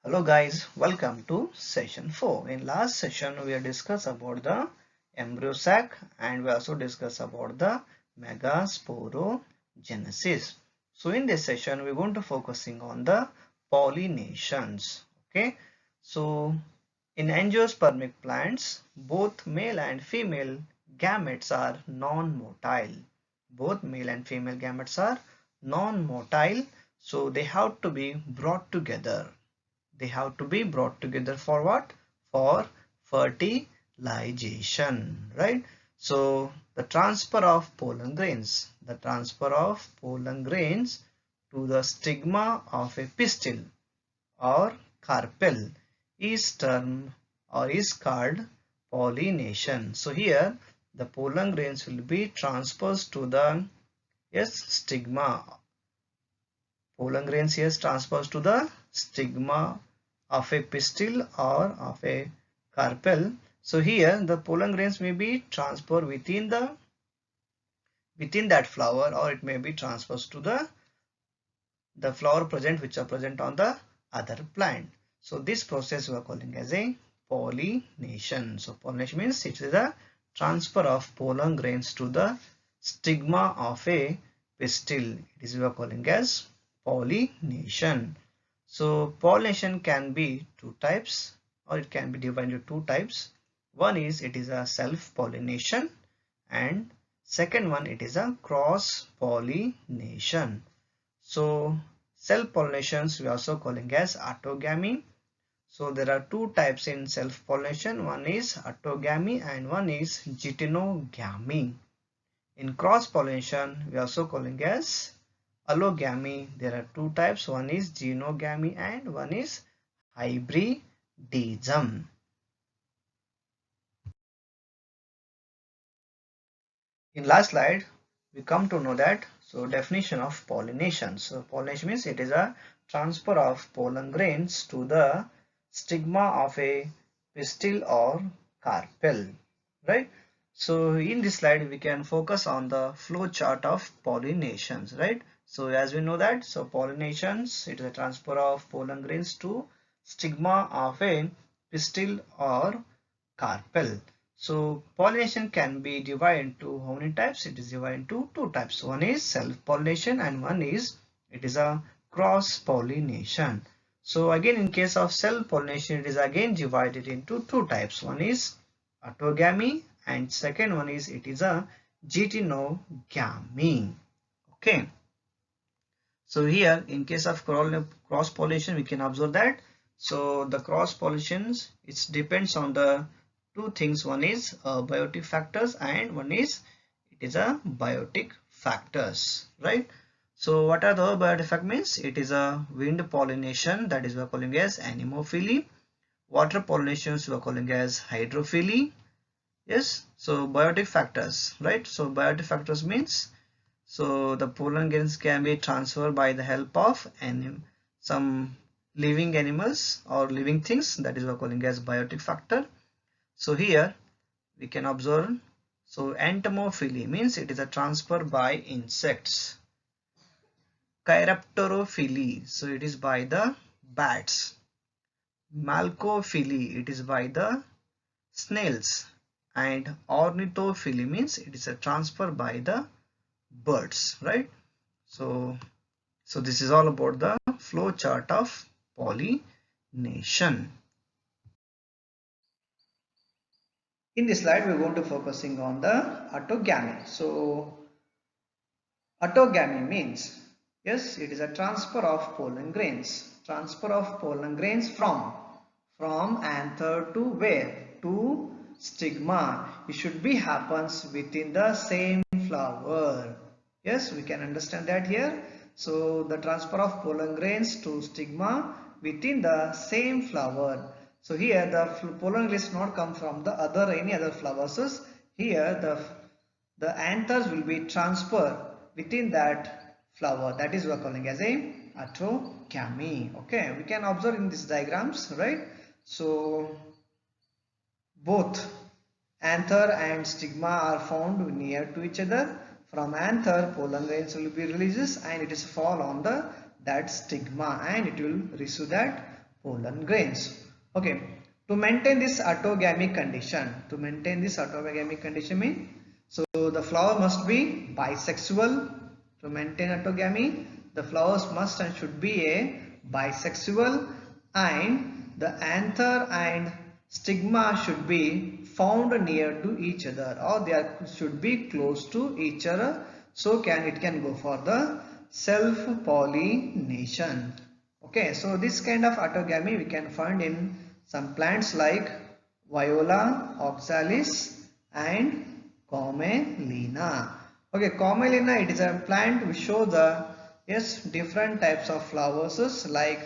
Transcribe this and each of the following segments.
Hello guys, welcome to session 4. In last session we have discussed about the embryo sac and we also discussed about the megasporogenesis. So in this session we're going to focusing on the pollinations. Okay, so in angiospermic plants both male and female gametes are non-motile. Both male and female gametes are non-motile, so they have to be brought together. They have to be brought together for what? For fertilization, right? So the transfer of pollen grains, to the stigma of a pistil or carpel is termed or is called pollination. So here the pollen grains will be transferred to the stigma. Pollen grains here transfers to the stigma of a pistil or of a carpel. So here the pollen grains may be transferred within that flower, or it may be transferred to the flower present which are present on the other plant. So this process we are calling as a pollination. So pollination means it is the transfer of pollen grains to the stigma of a pistil. It is we are calling as pollination. So pollination can be two types, or it can be divided into two types. One is it is a self-pollination, and second one it is a cross-pollination. So self-pollinations we are also calling as autogamy. So there are two types in self-pollination. One is autogamy and one is geitonogamy. In cross-pollination we are also calling as allogamy. There are two types. One is genogamy and one is hybridism. In last slide we come to know that definition of pollination. So pollination means it is a transfer of pollen grains to the stigma of a pistil or carpel, right? So in this slide we can focus on the flow chart of pollinations, right? So as we know that pollinations, it is a transfer of pollen grains to stigma of a pistil or carpel. So pollination can be divided into how many types? It is divided into two types. One is self-pollination and one is it is a cross-pollination. So again, in case of self-pollination, it is again divided into two types. One is autogamy and second one is it is a geitonogamy. Okay. So here in case of cross pollination we can observe that the cross pollinations, it depends on the two things. One is biotic factors and one is it is a biotic factors, right? So what are the biotic factors? Means it is a wind pollination, that is we are calling as anemophily. Water pollinations we are calling as hydrophily. Yes, so biotic factors, right? So biotic factors means the pollen grains can be transferred by the help of some living animals or living things, that is what we are calling as biotic factor. So here we can observe, entomophily means it is a transfer by insects. Chiropterophily, so it is by the bats. Malcophily, it is by the snails. And ornithophily means it is a transfer by the birds, right? So this is all about the flow chart of pollination. In this slide we're going to focusing on the autogamy. So autogamy means, yes, it is a transfer of pollen grains. Transfer of pollen grains from anther to where? To stigma. It should be happens within the same flower. Yes, we can understand that here. So the transfer of pollen grains to stigma within the same flower. So here the pollen grains not come from the any other flowers. Here the anthers will be transferred within that flower, that is we are calling as a autogamy. Okay, we can observe in these diagrams, right? So both anther and stigma are found near to each other. From anther pollen grains will be released and it is fall on that stigma and it will receive that pollen grains. Okay, to maintain this autogamy condition, means, so the flower must be bisexual. To maintain autogamy, the flowers must and should be a bisexual, and the anther and stigma should be found near to each other, or should be close to each other, so it can go for the self pollination. Okay, so this kind of autogamy we can find in some plants like Viola oxalis and Commelina. Okay, Commelina, it is a plant which shows the different types of flowers like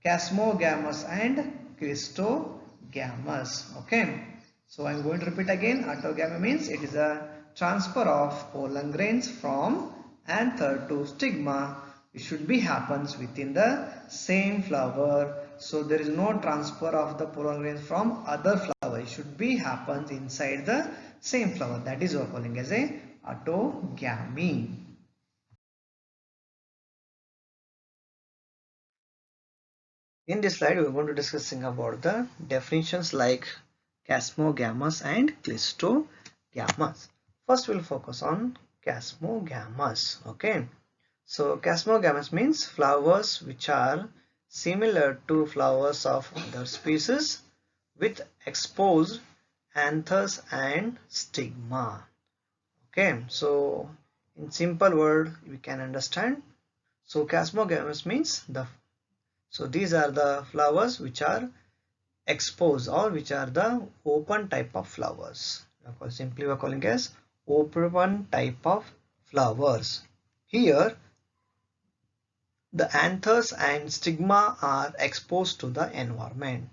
Casmogamus and Christogamus. Okay, so I am going to repeat again. Autogamy means it is a transfer of pollen grains from anther to stigma. It should be happens within the same flower. So there is no transfer of the pollen grains from other flower. It should be happens inside the same flower. That is what we are calling as a autogamy. In this slide, we are going to discussing about the definitions like Casmogamus and Clistogamus. First, we'll focus on Casmogamus. Okay, so Casmogamus means flowers which are similar to flowers of other species with exposed anthers and stigma. Okay, so in simple word we can understand. So Casmogamus means these are the flowers which are exposed, or which are the open type of flowers. Simply we are calling as open type of flowers. Here the anthers and stigma are exposed to the environment.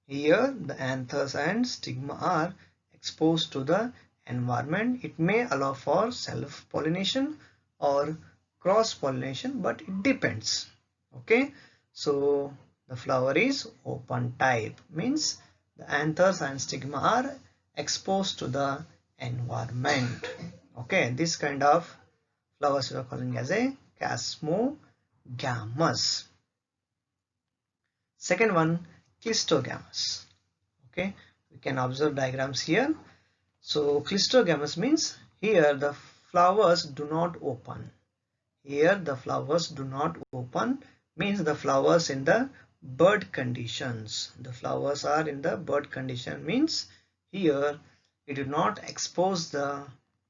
Here the anthers and stigma are exposed to the environment. It may allow for self-pollination or cross-pollination, but it depends. Okay, so the flower is open type, means the anthers and stigma are exposed to the environment. Okay, this kind of flowers we are calling as a Casmogamus. Second one, Clistogamus. Okay, we can observe diagrams here. So Clistogamus means here the flowers do not open. Here the flowers do not open means the flowers in the bud conditions. The flowers are in the bud condition means here it do not expose the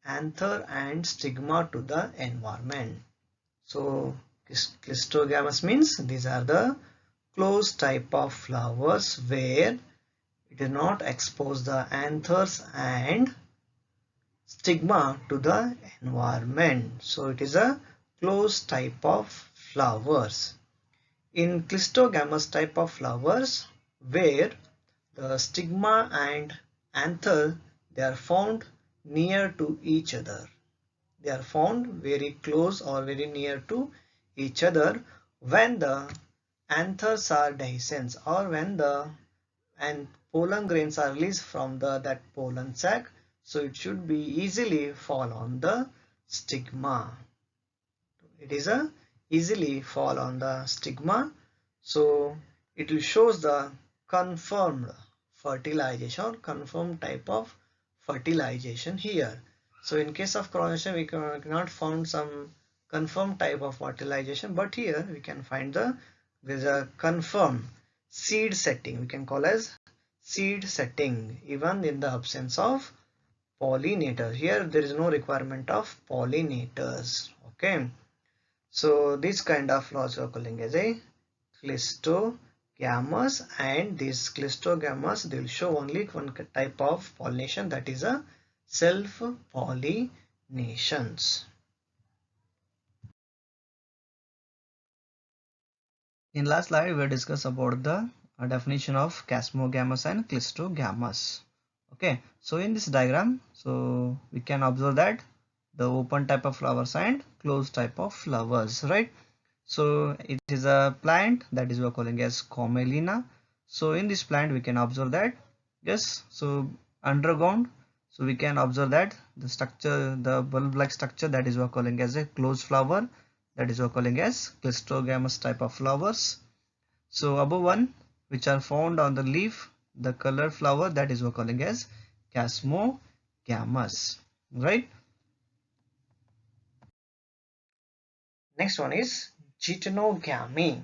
anther and stigma to the environment. So Clistogamus means these are the closed type of flowers where it does not expose the anthers and stigma to the environment. So it is a closed type of flowers. In Clistogamus type of flowers, where the stigma and anther, they are found near to each other. They are found very close or very near to each other when the anthers are dehiscence, or when the pollen grains are released from that pollen sac. So it should be easily fall on the stigma. It is a easily fall on the stigma. So it will shows the confirmed fertilization or confirmed type of fertilization here. So in case of coronation we cannot find some confirmed type of fertilization, but here we can find there's a confirmed seed setting, we can call as seed setting even in the absence of pollinators. Here there is no requirement of pollinators. Okay, so this kind of flowers we are calling as a Clistogamus, and this Clistogamus they will show only one type of pollination, that is a self pollinations. In last slide we will discuss about the definition of Casmogamus and Clistogamus. Okay, so in this diagram, so we can observe that the open type of flowers and closed type of flowers, right? So it is a plant that is we are calling as Commelina. So in this plant we can observe that so underground, so we can observe that the structure, the bulb like structure, that is we are calling as a closed flower, that is we are calling as Clistogamus type of flowers. So above one which are found on the leaf, the colored flower, that is what we're calling as chasmogamous, right? Next one is geitonogamy.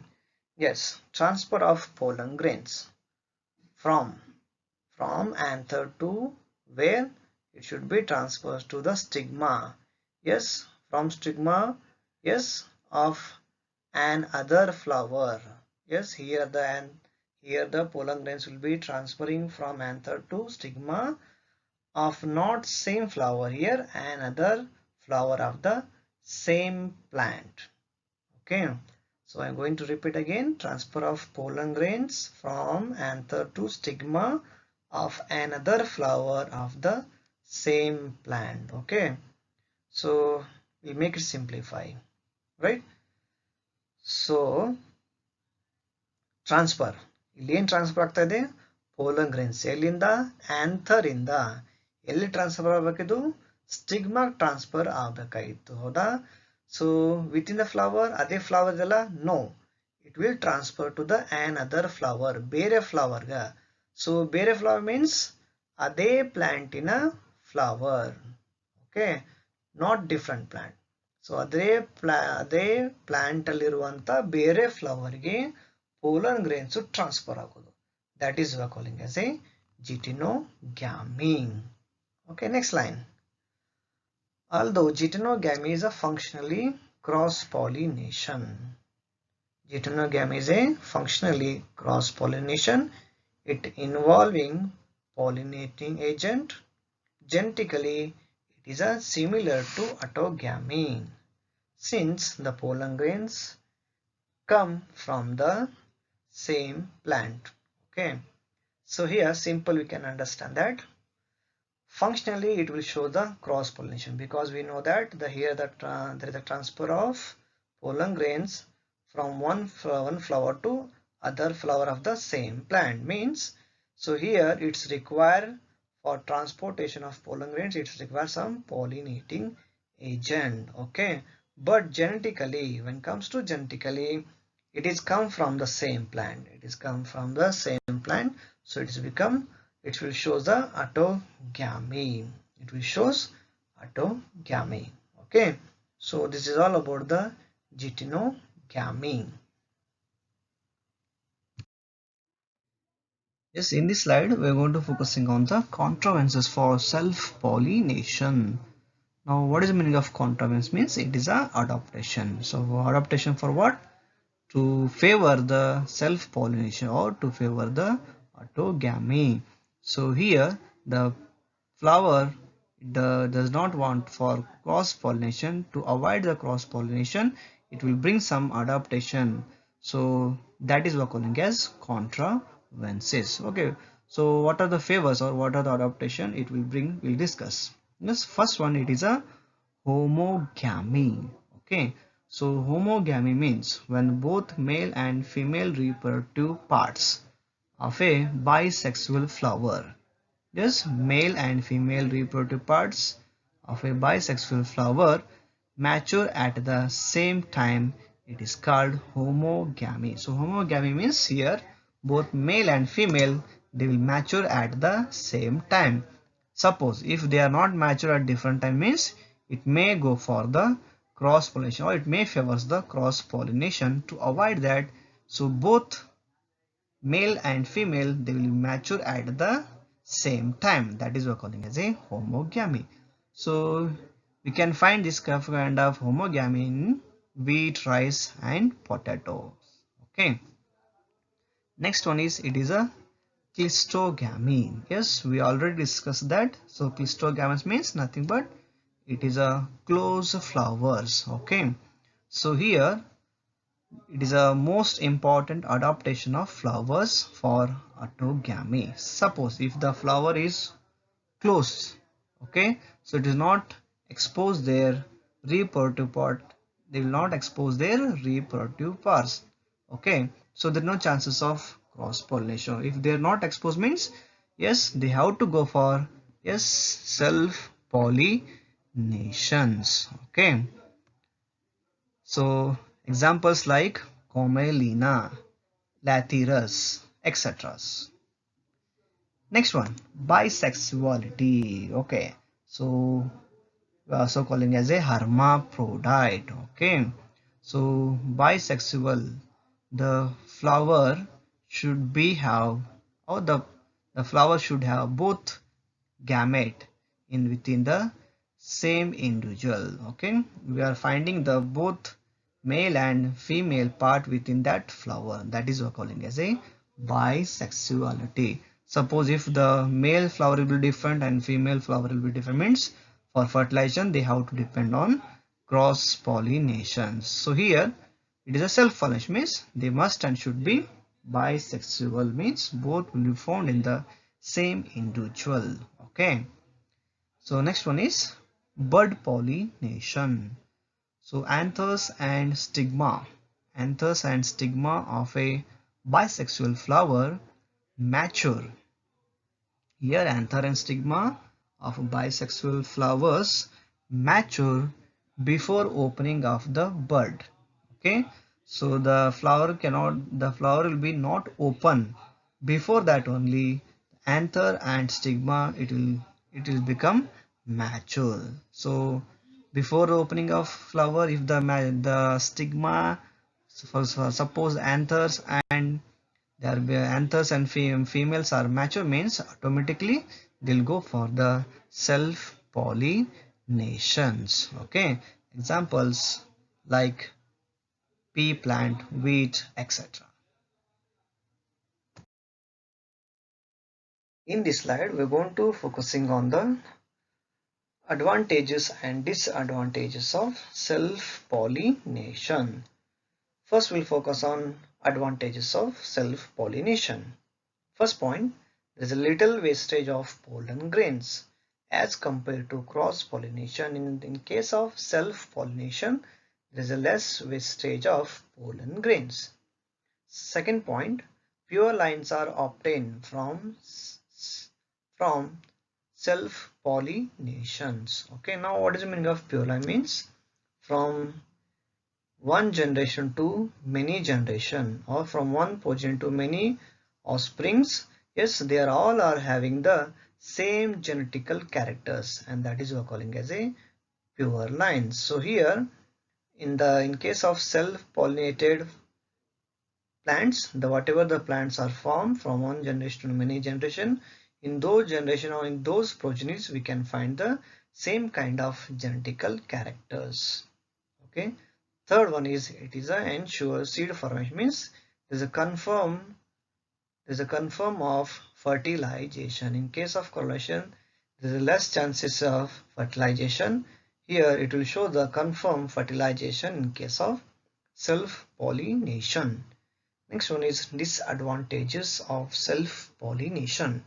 Yes, transfer of pollen grains from anther to where it should be transferred to the stigma. Yes, from stigma, yes, of an other flower. Yes, here the pollen grains will be transferring from anther to stigma of not same flower, here another flower of the same plant. Okay, so I'm going to repeat again: transfer of pollen grains from anther to stigma of another flower of the same plant. Okay, so we make it simplify, right? So transfer, ಇಲ್ಲಿ ಏನು transfer ಆಗ್ತಾ ಇದೆ? Pollen grains ಎಲ್ಲಿಂದ? Anther ಇಂದ. ಎಲ್ಲಿ transfer ಆಗಬೇಕಿದು? Stigma transfer ಆಗಬೇಕಾಗಿತ್ತು, ಹೌದಾ? So with in the flower, ಅದೇ ಫ್ಲವರ್ ಇದೆಲ್ಲ, no, it will transfer to the on other flower, ಬೇರೆ ಫ್ಲವರ್ಗ. ಸೊ ಬೇರೆ ಫ್ಲವರ್ ಮೀನ್ಸ್ ಅದೇ ಪ್ಲಾಂಟಿನ flower. Okay, not different plant. So ಅದೇ ಪ್ಲಾಂಟ್ ಅಲ್ಲಿರುವಂತ ಬೇರೆ ಫ್ಲವರ್ಗೆ pollen grains transfer ಆಗೋದು. That is we are calling as a geitonogamy. Okay, next line. Although geitonogamy is a functionally cross-pollination. Geitonogamy is a functionally cross-pollination. It involving pollinating agent. Genetically, it is a similar to autogamy, since the pollen grains come from the same plant. Okay, so here simple we can understand that functionally it will show the cross pollination, because we know that here that there is a transfer of pollen grains from one flower to other flower of the same plant, means so here it's required for transportation of pollen grains, it requires some pollinating agent. Okay, but genetically, when it comes to genetically, it is come from the same plant, it is come from the same plant, so it will show the autogamy, it will shows autogamy. Okay, so this is all about the geitonogamy. Yes, in this slide we are going to focusing on the contrivances for self pollination. Now what is the meaning of contrivance? Means it is a adaptation. So adaptation for what? To favor the self-pollination or to favor the autogamy. So here the flower does not want for cross-pollination. To avoid the cross-pollination, it will bring some adaptation. So that is what we are calling as contrivances. Okay, so what are the favors or what are the adaptation it will bring? We'll discuss. This first one, it is a homogamy. Okay, so homogamy means when both male and female reproductive parts of a bisexual flower, yes, male and female reproductive parts of a bisexual flower mature at the same time, it is called homogamy. So homogamy means here both male and female, they will mature at the same time. Suppose if they are not mature at different time, means it may go for the cross pollination or it may favors the cross pollination. To avoid that, so both male and female, they will mature at the same time, that is what we are calling as a homogamy. So we can find this kind of homogamy in wheat, rice and potatoes. Okay, next one is, it is a cleistogamy. Yes, we already discussed that. So cleistogamy means nothing but it is a closed flowers. Okay, so here it is a most important adaptation of flowers for autogamy. Suppose if the flower is closed, okay, so it is not expose their reproductive part, they will not expose their reproductive parts. Okay, so there are no chances of cross pollination. If they are not exposed, means yes, they have to go for, yes, self pollinations. Okay, so examples like Comelina, Lathyrus, etc. Next one, bisexuality. Okay, so we are also calling as a hermaphrodite. Okay, so bisexual, the flower should be have, or the flower should have both gamete in within the same individual. Okay, we are finding the both male and female part within that flower, that is we are calling as a bisexuality. Suppose if the male flower will be different and female flower will be different, means for fertilization they have to depend on cross pollination. So here it is a self pollination, means they must and should be bisexual, means both will be found in the same individual. Okay, so next one is bud pollination. So anthers and stigma of a bisexual flower mature. Here anther and stigma of bisexual flowers mature before opening of the bud. Okay, so the flower will be not open. Before that only anther and stigma it will become mature. So before opening of flower, if the stigma, suppose anthers and their anthers and females are mature, means automatically they'll go for the self pollinations. Okay, examples like pea plant, wheat, etc. In this slide we're going to focusing on the advantages and disadvantages of self pollination. First we'll focus on advantages of self pollination. First point, there is a little wastage of pollen grains as compared to cross pollination. In case of self pollination, there is a less wastage of pollen grains. Second point, pure lines are obtained from self pollinations. Okay, now what is the meaning of pure line? Means from one generation to many generation, or from one progeny to many offsprings. Yes, they are all are having the same genetical characters, and that is we are calling as a pure lines. So here in case of self pollinated plants, the whatever the plants are formed from one generation to many generation, in those generation or in those progenies we can find the same kind of genetical characters. Okay, third one is it is a ensure seed formation, means there's a confirm of fertilization. In case of correlation, there is less chances of fertilization. Here it will show the confirmed fertilization in case of self pollination. Next one is disadvantages of self pollination.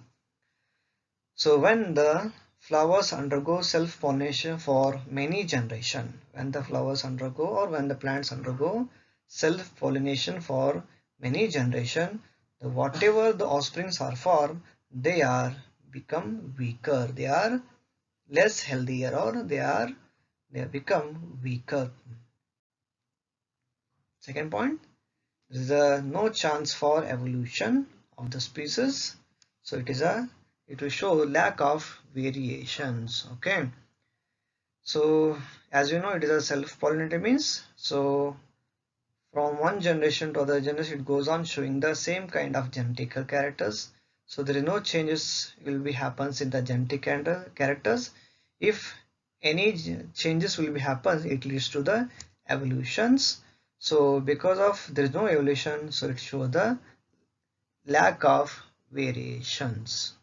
So when the flowers undergo self pollination for many generations, when the flowers undergo or when the plants undergo self pollination for many generations, whatever the offsprings are formed, they are become weaker, they are less healthier, or they have become weaker. Second point, there is a no chance for evolution of the species, so it will show lack of variations. Okay, so as you know, it is a self-pollinated, means so from one generation to other generation it goes on showing the same kind of genetic characters. So there is no changes will be happens in the genetic characters. If any changes will be happens, it leads to the evolutions. So because of there is no evolution, so it shows the lack of variations.